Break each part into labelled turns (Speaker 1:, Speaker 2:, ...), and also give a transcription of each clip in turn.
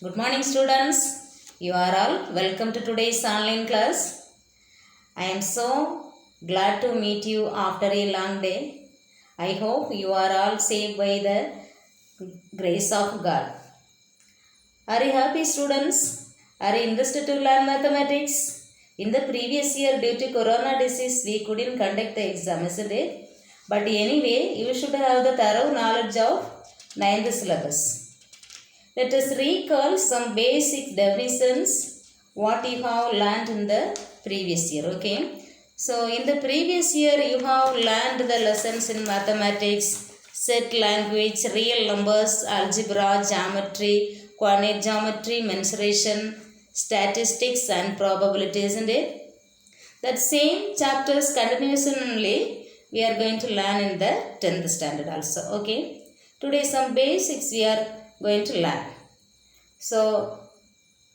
Speaker 1: Good morning, students. You are all welcome to today's online class. I am so glad to meet you after a long day. I hope you are all safe by the grace of God. Are you happy, students? Are you interested to learn mathematics? In the previous year, due to corona disease, we couldn't conduct the exam, isn't it? But anyway, you should have the thorough knowledge of 9th syllabus. Let us recall some basic definitions what you have learned in the previous year. Okay. So in the previous year you have learned the lessons in mathematics, set language, real numbers, algebra, geometry, coordinate geometry, mensuration, statistics and probability, isn't it? That same chapters continuously we are going to learn in the 10th standard also. Okay. Today some basics we are going to learn. So,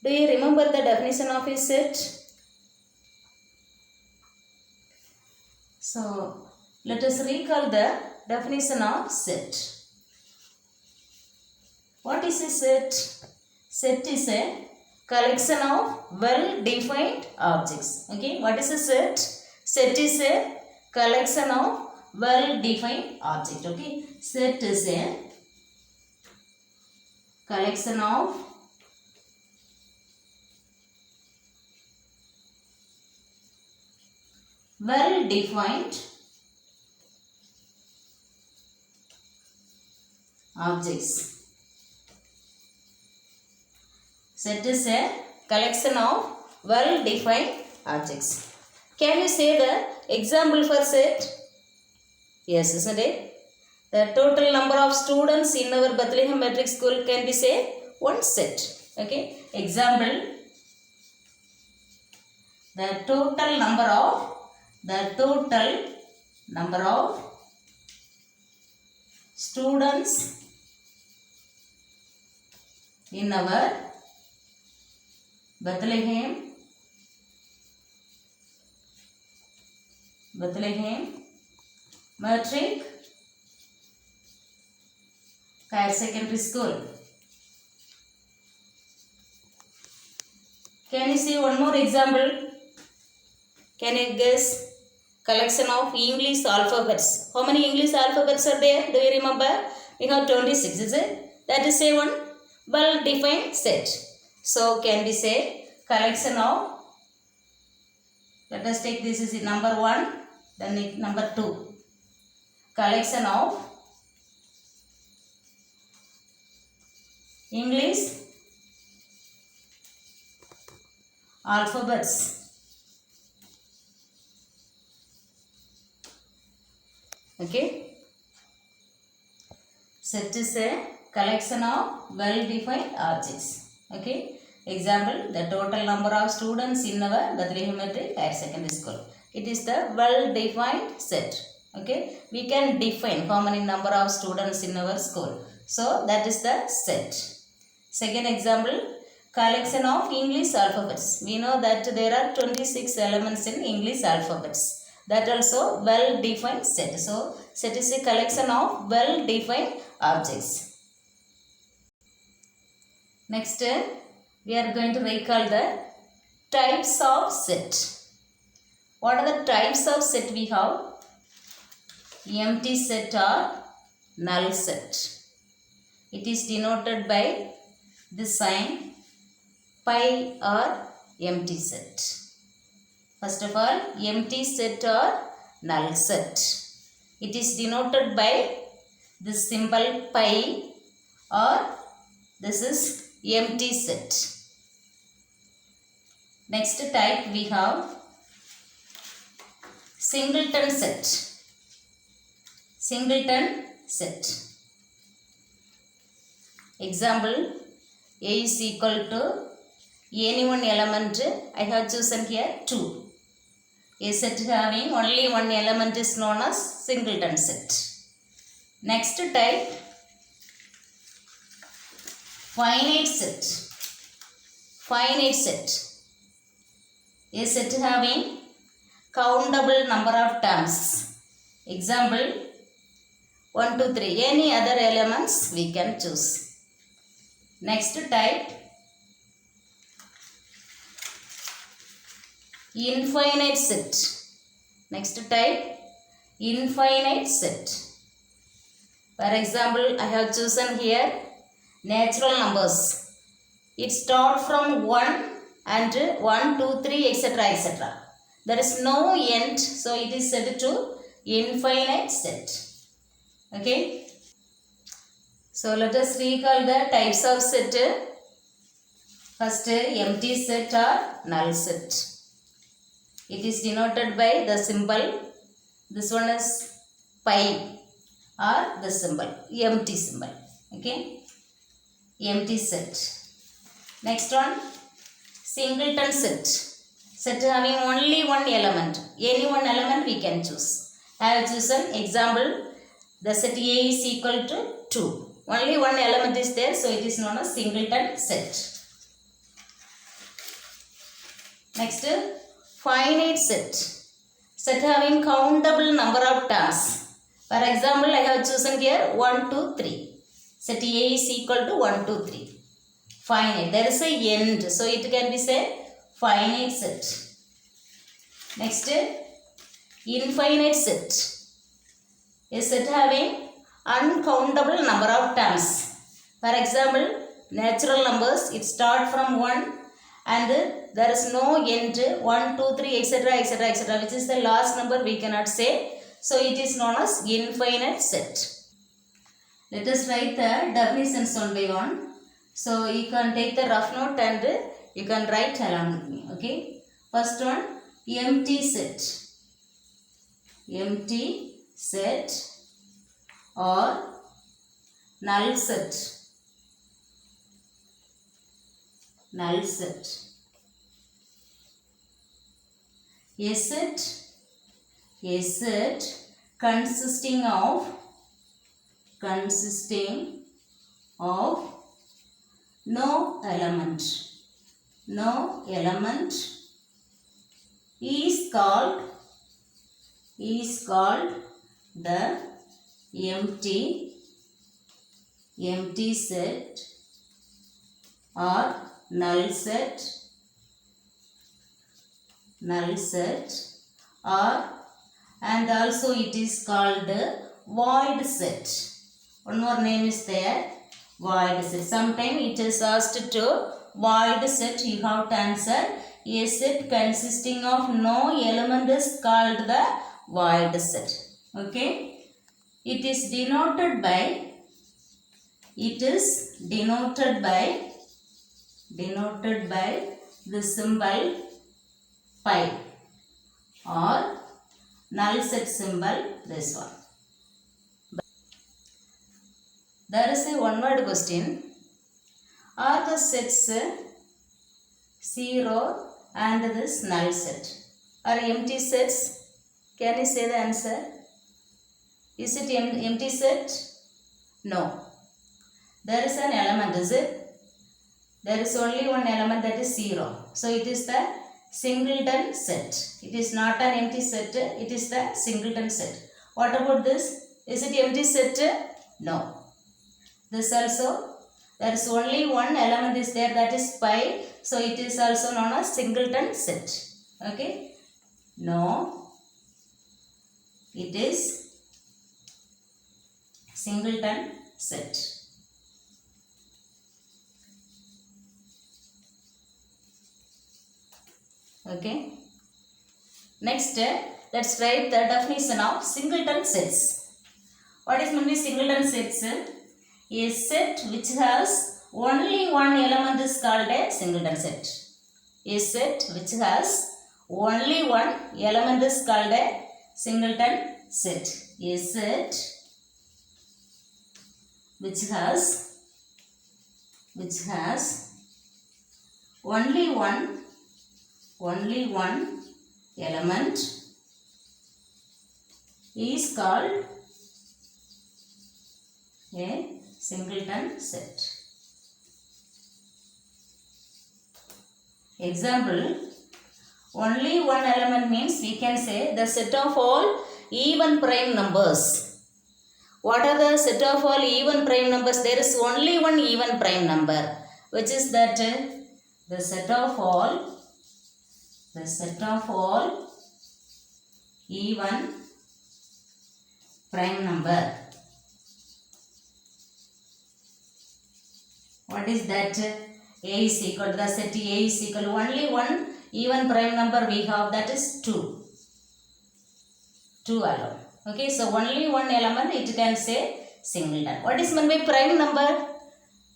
Speaker 1: do you remember the definition of a set? So, let us recall the definition of set. What is a set? Set is a collection of well-defined objects. Okay, what is a set? Set is a collection of well-defined objects. Okay, set is a collection of well-defined objects. Set is a collection of well-defined objects. Can you say the example for set? Yes, isn't it? The total number of students in our Bethlehem Metric School can be say one set. Okay. Example. The total number of students in our Bethlehem Metric Higher Secondary School. Can you see one more example? Can you guess? Collection of English alphabets. How many English alphabets are there? Do you remember? We have 26, is it? That is a one well-defined set. So, can we say collection of, let us take this is number 1, then number 2. Collection of English alphabets. Okay. Set is a collection of well-defined objects. Okay. Example, the total number of students in our Bethlehem Metric Higher Secondary School. It is the well-defined set. Okay. We can define how many number of students in our school. So, that is the set. Second example, collection of English alphabets. We know that there are 26 elements in English alphabets. That also well-defined set. So, set is a collection of well-defined objects. Next, we are going to recall the types of set. What are the types of set we have? Empty set or null set. It is denoted by the sign pi or empty set. First of all, empty set or null set. It is denoted by this symbol pi or this is empty set. Next type we have singleton set. Singleton set. Example, A is equal to any one element. I have chosen here 2. A set having only one element is known as singleton set. Next type, finite set. Finite set. A set having countable number of terms. Example, 1, 2, 3. Any other elements we can choose. Next type, infinite set. Next type, infinite set. For example, I have chosen here natural numbers. It starts from 1 and 1, 2, 3, etc. etc. There is no end, so it is set to infinite set. Okay. So let us recall the types of set. First, empty set or null set. It is denoted by the symbol. This one is pi or the symbol, empty symbol. Okay. Empty set. Next one, singleton set. Set having only one element. Any one element we can choose. I have chosen example. The set A is equal to 2. Only one element is there, so it is known as singleton set. Next, finite set. Set having countable number of terms. For example, I have chosen here 1, 2, 3. Set A is equal to 1, 2, 3. Finite. There is a end, so it can be said finite set. Next, infinite set. A set having uncountable number of terms. For example, natural numbers, it starts from 1 and there is no end, 1, 2, 3, etc., etc., etc., which is the last number we cannot say. So it is known as infinite set. Let us write the definitions one by one. So you can take the rough note and you can write along with me. Okay. First one, empty set. Empty set or null set. Null set. A set consisting of no element is called the empty set or null set or, and also it is called void set. One more name is there, void set. Sometimes it is asked to void set, you have to answer. A set consisting of no element is called the void set. Okay. It is denoted by the symbol pi or null set symbol, this one. There is a one word question. Are the sets 0 and this null set are empty sets? Can you say the answer? Is it empty set? No. There is an element, is it? There is only one element, that is 0. So it is the singleton set. It is not an empty set, it is the singleton set. What about this? Is it empty set? No. This also, there is only one element is there, that is pi. So it is also known as singleton set. Okay. No. It is singleton set. Okay. Next, let's write the definition of singleton sets. What is meant by singleton sets? A set which has only one element is called a singleton set. A set which has only one element is called a singleton set. A set which has only one element is called a singleton set. Example, only one element means we can say the set of all even prime numbers. What are the set of all even prime numbers? There is only one even prime number, which is that the set of all The set of all even prime number. What is that? A is equal to the set A is equal to only one even prime number we have, that is 2. 2 alone. Okay, so only one element it can say singleton. What is meant by prime number?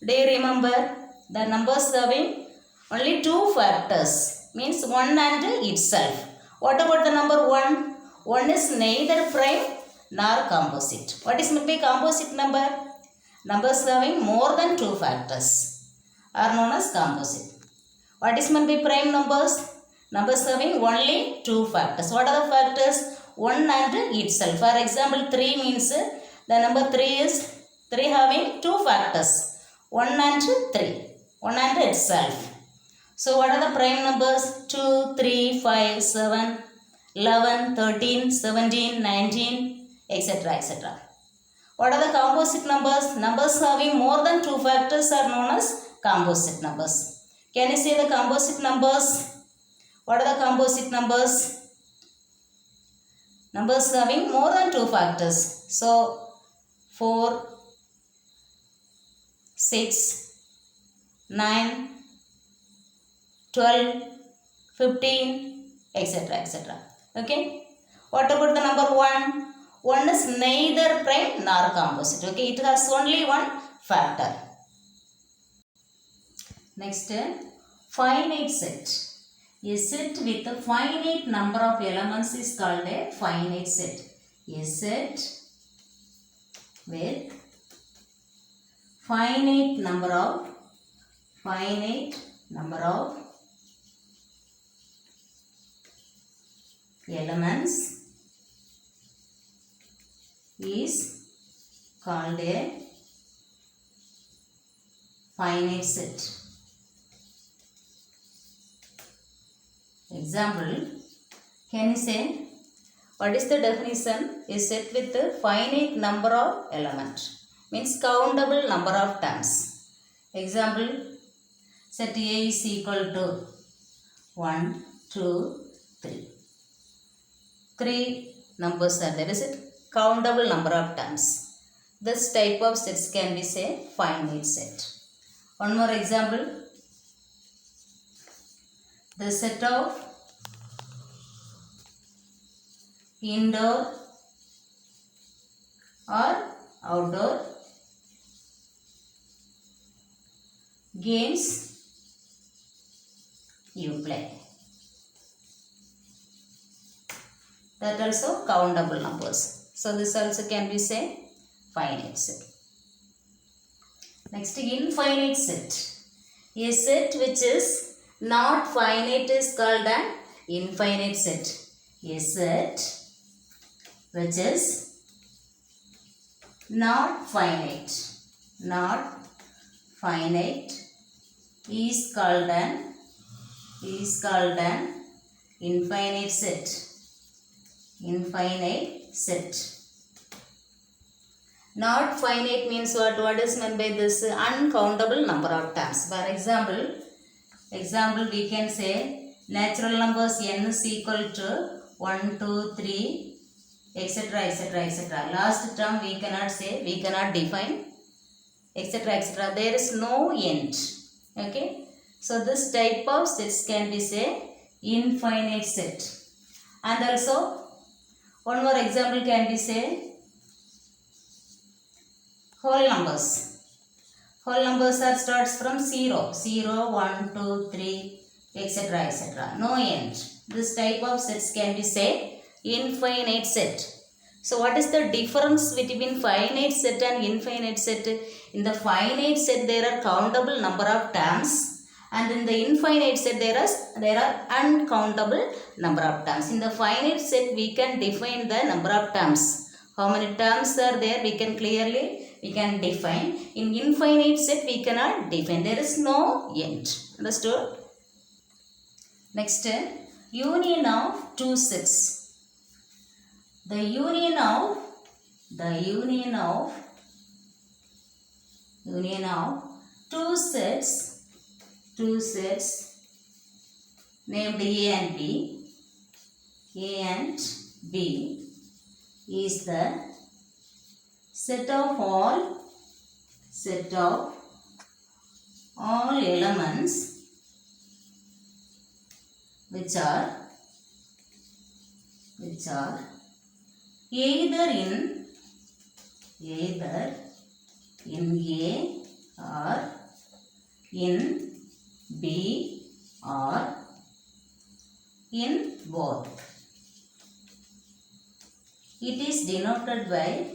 Speaker 1: Do you remember? The numbers having only 2 factors, means 1 and itself. What about the number 1? 1 is neither prime nor composite. What is meant by composite number? Numbers having more than 2 factors are known as composite. What is meant by prime numbers? Numbers having only 2 factors. What are the factors? 1 and itself. For example, 3 means the number 3 is 3 having 2 factors. 1 and 3. 1 and itself. So what are the prime numbers? 2, 3, 5, 7, 11, 13, 17, 19, etc. etc. What are the composite numbers? Numbers having more than 2 factors are known as composite numbers. Can you say the composite numbers? What are the composite numbers? Numbers having more than 2 factors. So 4, 6, 9, 12, 15, etc. etc. Okay. What about the number 1? 1 is neither prime nor composite. Okay, it has only one factor. Next, finite set. A set with a finite number of elements is called a finite set. A set with finite number of elements is called a finite set. Example, can you say what is the definition? A set with a finite number of elements means countable number of terms. Example, set A is equal to 1, 2, 3. 3 numbers are there. Is it countable number of terms? This type of sets can be say finite set. One more example. The set of indoor or outdoor games you play. That also countable numbers. So this also can be say finite set. Next, infinite set. A set which is not finite is called an infinite set. A set which is not finite is called an infinite set. Infinite set. Not finite means what? What is meant by this? Uncountable number of terms. For example, we can say natural numbers n is equal to 1, 2, 3, etc. etc. etc. Last term we cannot say, we cannot define, etc. etc. There is no end. Okay. So this type of sets can be say infinite set. And also one more example can be say whole numbers. Whole numbers are starts from 0, 0, 1, 2, 3, etc. etc. No end. This type of sets can be say infinite set. So what is the difference between finite set and infinite set? In the finite set there are countable number of terms, and in the infinite set there are uncountable number of terms. In the finite set we can define the number of terms. How many terms are there we can define. In infinite set we cannot define. There is no end. Understood? Next, union of two sets. The union of two sets named A and B. A and B is the set of all elements which are either in A or in B or in both. It is denoted by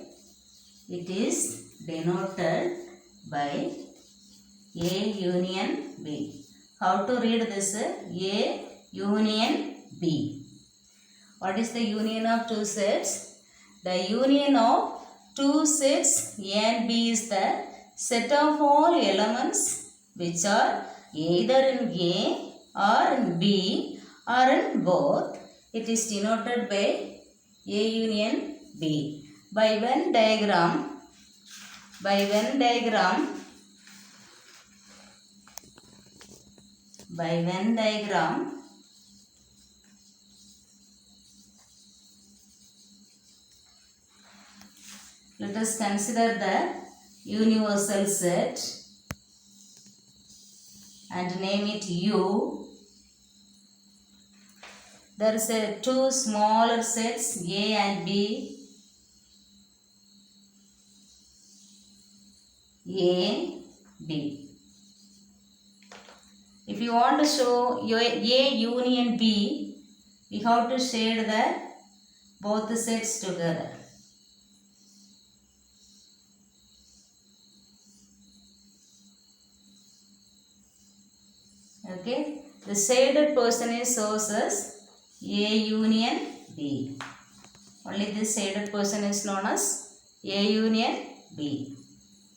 Speaker 1: A union B. How to read this? A union B. What is the union of two sets? The union of two sets A and B is the set of all elements which are either in A or in B or in both. It is denoted by A union B. By Venn diagram, let us consider the universal set and name it U. There is two smaller sets A and B. A, B. If you want to show your A union B, we have to shade both the sets together. Okay, the shaded portion is shows as A union B. Only this shaded portion is known as A union B.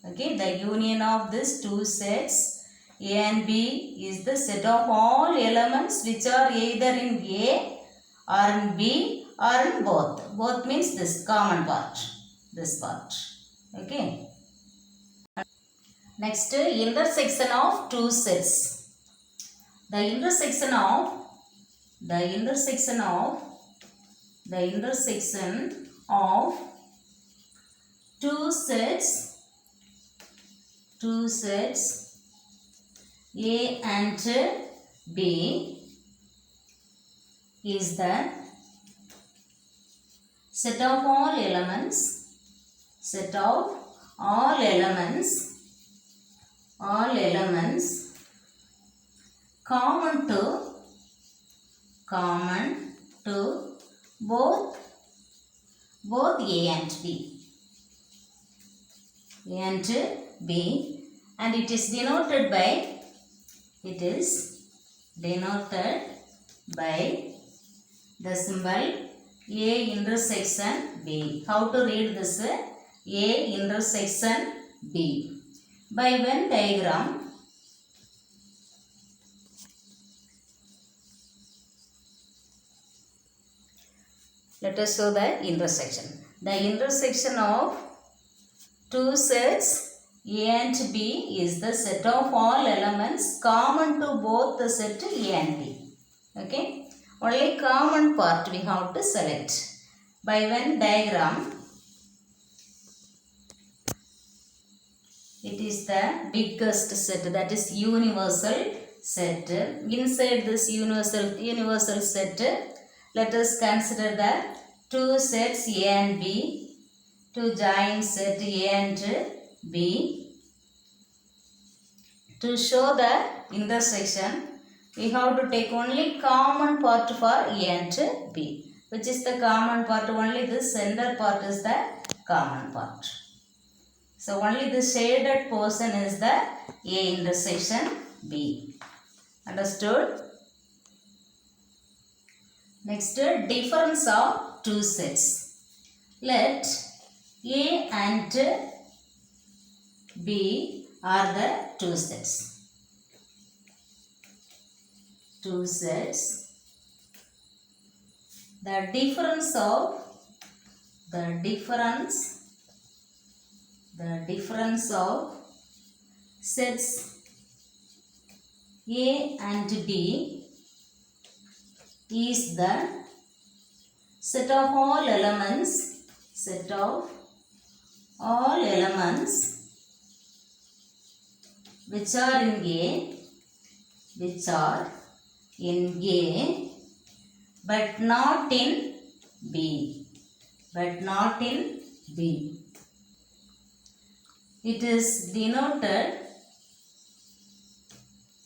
Speaker 1: Okay, the union of these two sets A and B is the set of all elements which are either in A or in B or in both. Both means this common part, this part. Okay. Next, intersection of two sets. The intersection of two sets A and B is the set of all elements common to both A and B. And it is denoted by the symbol A intersection B. How to read this? A intersection B. By Venn diagram, let us show the intersection. The intersection of two sets A and B is the set of all elements common to both the set A and B. Okay. Only common part we have to select. By Venn diagram, it is the biggest set, that is universal set. Inside this universal set, let us consider the two sets A and B, two joint set A and B. To show the intersection, we have to take only common part for A and B. Which is the common part? Only this center part is the common part. So only the shaded portion is the A intersection B. Understood? Next, difference of two sets. Let A and B are the two sets. The difference of sets A and B is the set of all elements, set of all elements which are in A, which are in A but not in B, but not in B. It is denoted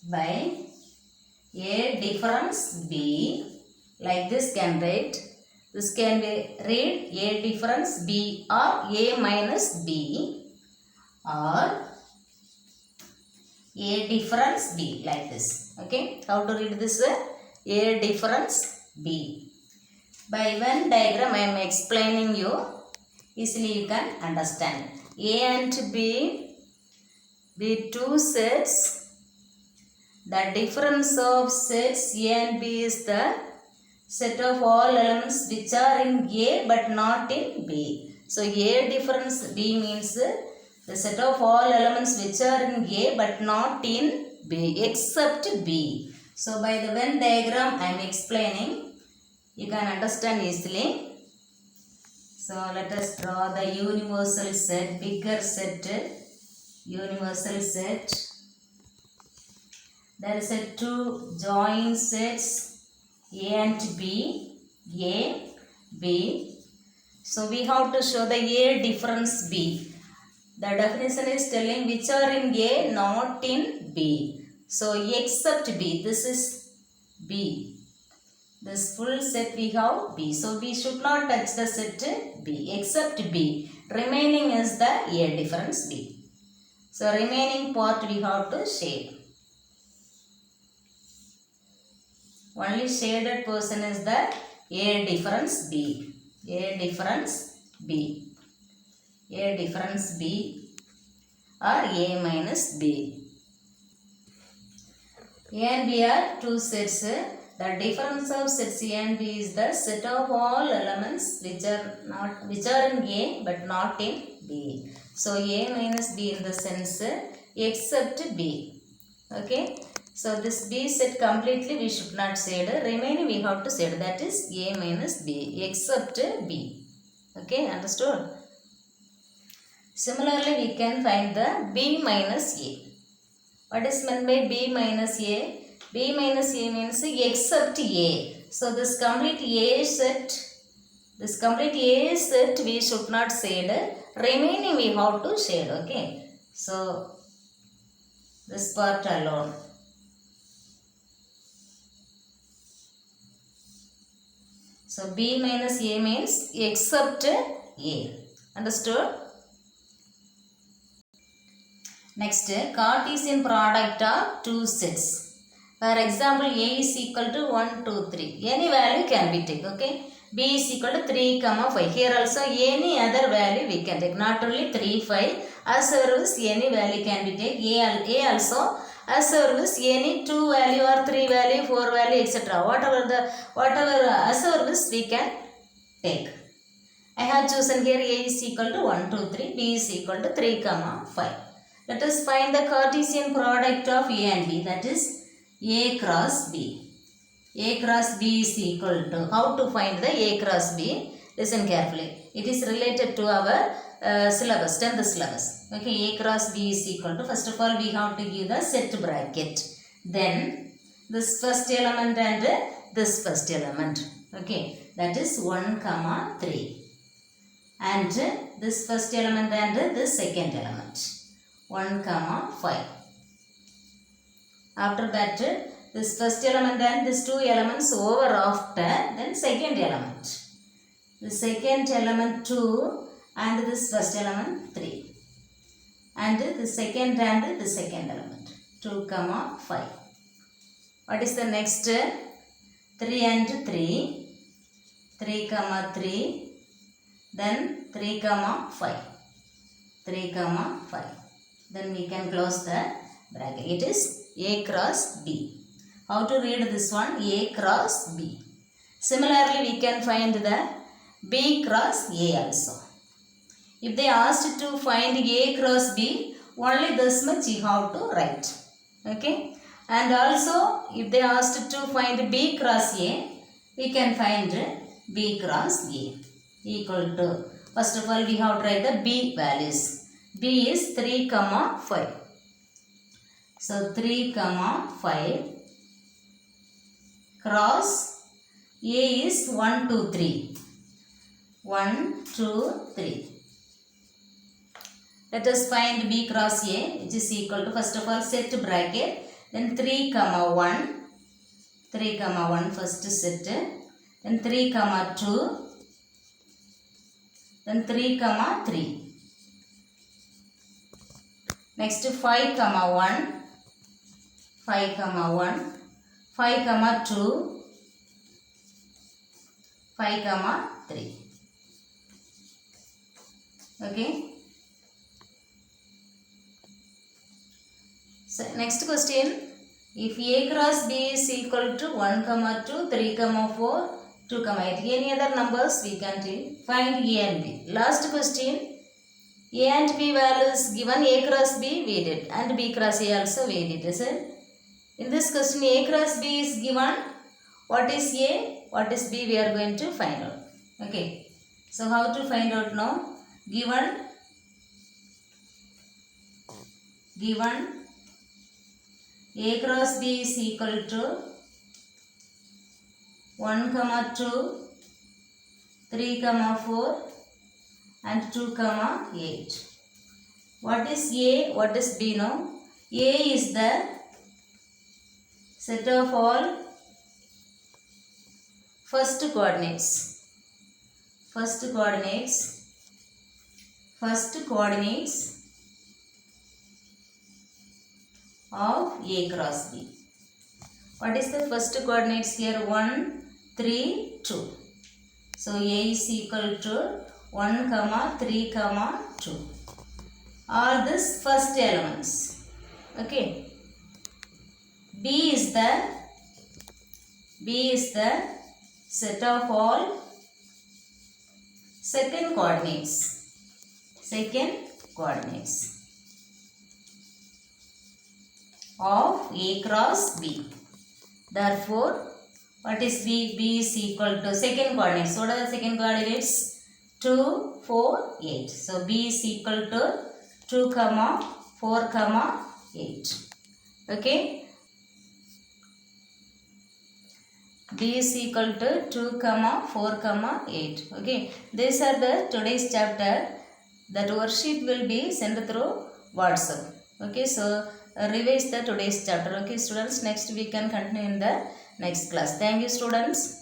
Speaker 1: by A difference B. Like this can write. This can be read A difference B or A minus B or A difference B, like this. Okay. How to read this? A difference B. By Venn diagram I am explaining you. Easily you can understand. A and B be two sets. The difference of sets A and B is the set of all elements which are in A but not in B. So A difference B means the set of all elements which are in A but not in B except B. So by the Venn diagram I am explaining. You can understand easily. So let us draw the universal set, bigger set, universal set. There is a two joint sets A and B, A, B. So we have to show the A difference B. The definition is telling which are in A, not in B. So except B, this is B. This full set we have B. So we should not touch the set B except B. Remaining is the A difference B. So remaining part we have to shade. Only shaded portion is the A difference B. A difference B. A difference B or A minus B. A and B are two sets. The difference of sets A and B is the set of all elements which are in A but not in B. So A minus B in the sense except B. Okay. So this B set completely we should not shade. Remaining we have to shade. That is A minus B except B. Okay, understood? Similarly we can find the B minus A. What is meant by B minus A? B minus A means except A. So this complete A set we should not shade. Remaining we have to shade. Okay. So this part alone. So B minus A means except A. Understood? Next, Cartesian product of two sets. For example, A is equal to 1, 2, 3. Any value can be taken. Okay. B is equal to 3, 5. Here also any other value we can take. Not only 3, 5. As well as any value can be taken. A also. As well as any 2 value or 3 value, 4 value, etc. Whatever as well as we can take. I have chosen here A is equal to 1, 2, 3. B is equal to 3, 5. Let us find the Cartesian product of A and B. That is A cross B. A cross B is equal to, how to find the A cross B? Listen carefully. It is related to our syllabus, 10th syllabus. Okay, A cross B is equal to, first of all we have to give the set bracket. Then this first element and this first element. Okay, that is 1, 3. And this first element and this second element. 1, 5. After that, this first element and these two elements over after, then second element. The second element 2 and this first element 3. And the second and the second element 2, 5. What is the next? 3 and 3. 3, 3. Then 3, 5. 3, 5. Then we can close the bracket. It is A cross B. How to read this one? A cross B. Similarly, we can find the B cross A also. If they asked to find A cross B, only this much you have to write. Okay. And also, if they asked to find B cross A, we can find B cross A equal to, first of all we have to write the B values. B is 3, 5. So 3, 5 cross A is 1, 2, 3. 1, 2, 3. Let us find B cross A, which is equal to, first of all set bracket, then 3, 1. 3, 1 first set, then 3, 2, then 3, 3. Next 5, 1. 5, 1. 5, 2. 5, 3. Okay. So next question. If A cross B is equal to 1, 2, 3, 4, 2, 8. Any other numbers we can take. Find A and B. Last question. A and B values given. A cross B we did. And B cross A also we did. Is it? In this question A cross B is given. What is A? What is B? We are going to find out. Okay. So how to find out now? Given A cross B is equal to 1, 2, 3, 4 and 2, 8. What is A? What is B now? A is the set of all first coordinates of A cross B. What is the first coordinates here? 1, 3, 2. So A is equal to 1, 3, 2. All these first elements. Okay. B is the set of all second coordinates of A cross B. Therefore, what is B? B is equal to second coordinates. What are the second coordinates? 2, 4, 8. So B is equal to 2, 4, 8. Okay. B is equal to 2, 4, 8. Okay. These are the today's chapter. That worksheet will be sent through WhatsApp. Okay. So revise the today's chapter. Okay students, next we can continue in the next class. Thank you students.